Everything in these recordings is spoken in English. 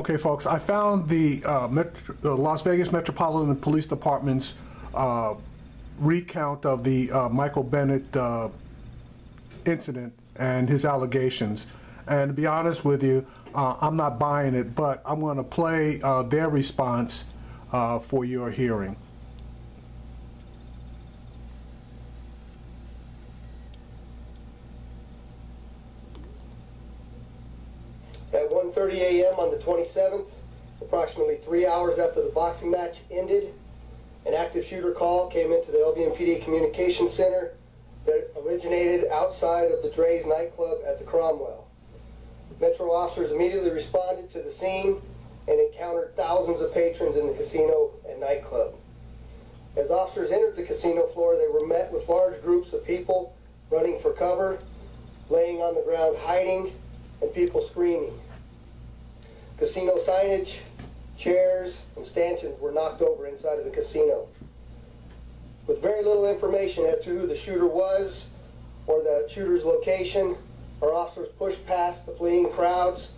Okay, folks, I found the Las Vegas Metropolitan Police Department's recount of the Michael Bennett incident and his allegations. And to be honest with you, I'm not buying it, but I'm going to play their response for your hearing. At 1:30 a.m. on the 27th, approximately 3 hours after the boxing match ended, an active shooter call came into the LVMPD Communications Center that originated outside of the Dre's nightclub at the Cromwell. Metro officers immediately responded to the scene and encountered thousands of patrons in the casino and nightclub. As officers entered the casino floor, they were met with large groups of people running for cover, laying on the ground hiding, and people screaming. Casino signage, chairs, and stanchions were knocked over inside of the casino. With very little information as to who the shooter was or the shooter's location, our officers pushed past the fleeing crowds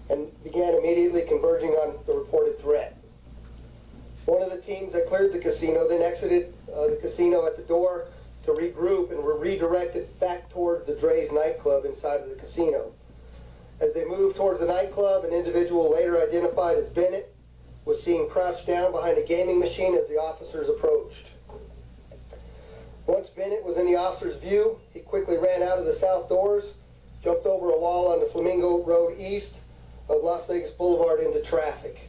and began immediately converging on the reported threat. One of the teams that cleared the casino then exited the casino at the door to regroup and were redirected back toward the Dre's nightclub inside of the casino. As they moved towards the nightclub, an individual later identified as Bennett was seen crouched down behind a gaming machine as the officers approached. Once Bennett was in the officer's view, he quickly ran out of the south doors, jumped over a wall on the Flamingo Road east of Las Vegas Boulevard into traffic.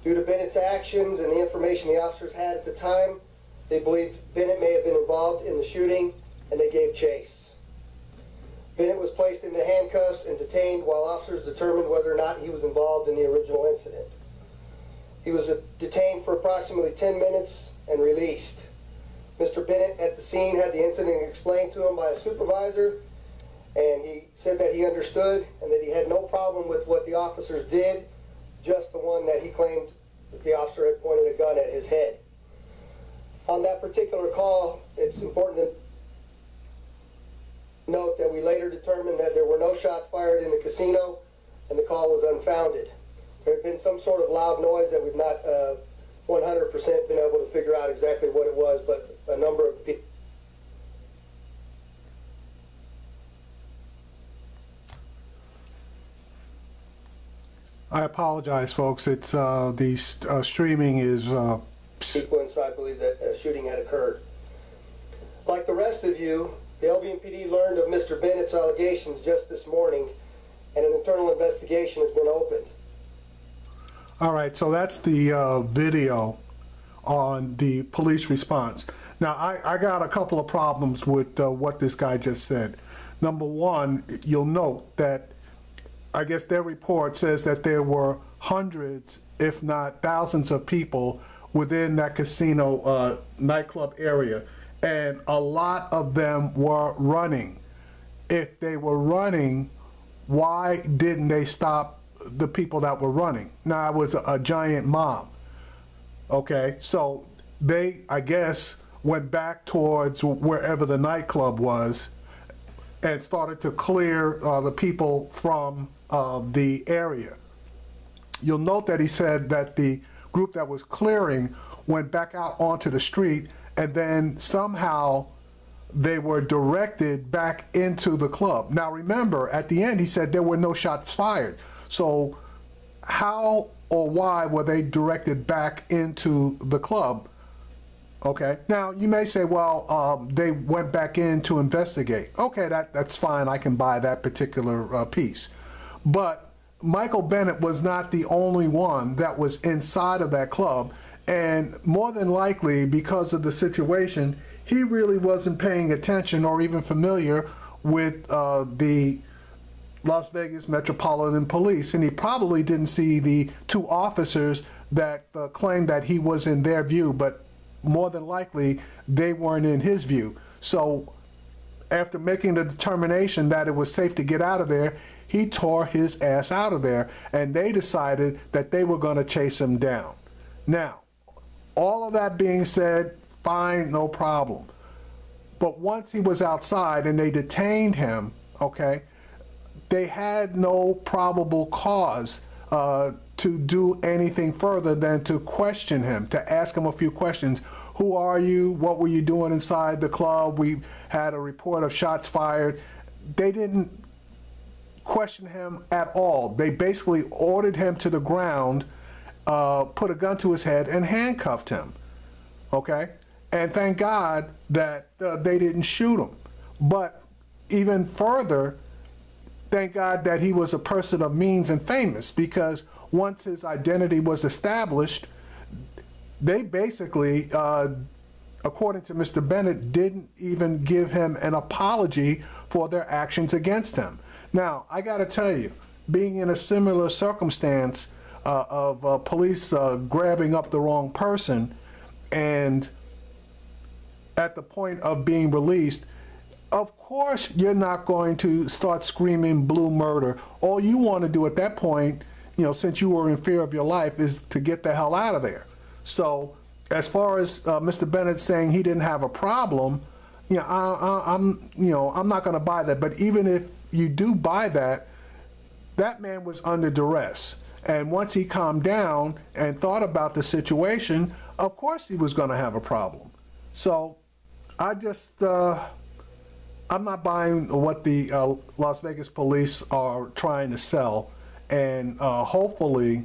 Due to Bennett's actions and the information the officers had at the time, they believed Bennett may have been involved in the shooting, and they gave chase. Bennett was placed into handcuffs and detained while officers determined whether or not he was involved in the original incident. He was detained for approximately 10 minutes and released. Mr. Bennett at the scene had the incident explained to him by a supervisor, and he said that he understood and that he had no problem with what the officers did, just the one that he claimed that the officer had pointed a gun at his head. On that particular call, it's important to note that we later determined that there were no shots fired in the casino and the call was unfounded. There had been some sort of loud noise that we've not 100% been able to figure out exactly what it was, but a number of people. I apologize, folks. It's the streaming is sequence. I believe that a shooting had occurred. Like the rest of you, the LVMPD learned of Mr. Bennett's allegations just this morning, and an internal investigation has been opened. All right, so that's the video on the police response. Now, I got a couple of problems with what this guy just said. Number one, you'll note that I guess their report says that there were hundreds, if not thousands of people within that casino nightclub area, and a lot of them were running. If they were running, why didn't they stop the people that were running? Now, it was a giant mob. Okay, so they, I guess, went back towards wherever the nightclub was and started to clear the people from the area. You'll note that he said that the group that was clearing went back out onto the street, and then somehow they were directed back into the club. Now remember, at the end he said there were no shots fired. So how or why were they directed back into the club? Okay, now you may say, well, they went back in to investigate. Okay, that's fine, I can buy that particular piece. But Michael Bennett was not the only one that was inside of that club, and more than likely, because of the situation, he really wasn't paying attention or even familiar with the Las Vegas Metropolitan Police, and he probably didn't see the two officers that claimed that he was in their view, but more than likely they weren't in his view. So after making the determination that it was safe to get out of there, he tore his ass out of there, and they decided that they were going to chase him down. Now, all of that being said, fine, no problem. But once he was outside and they detained him, okay, they had no probable cause to do anything further than to question him, to ask him a few questions. Who are you? What were you doing inside the club? We had a report of shots fired. They didn't question him at all. They basically ordered him to the ground, put a gun to his head, and handcuffed him. Okay? And thank God that they didn't shoot him. But even further, thank God that he was a person of means and famous, because once his identity was established, they basically, according to Mr. Bennett, didn't even give him an apology for their actions against him. Now, I got to tell you, being in a similar circumstance of police grabbing up the wrong person and at the point of being released, of course you're not going to start screaming blue murder. All you want to do at that point, you know, since you were in fear of your life, is to get the hell out of there. So as far as Mr. Bennett saying he didn't have a problem, you know, I'm not going to buy that. But even if you do buy that, that man was under duress. And once he calmed down and thought about the situation, of course he was going to have a problem. So I just, I'm not buying what the Las Vegas police are trying to sell. And hopefully,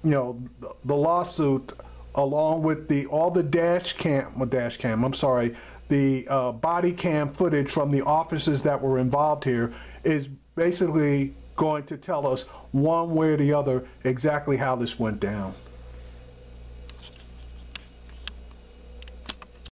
you know, the lawsuit, along with all the the body cam footage from the officers that were involved here, is basically going to tell us one way or the other exactly how this went down.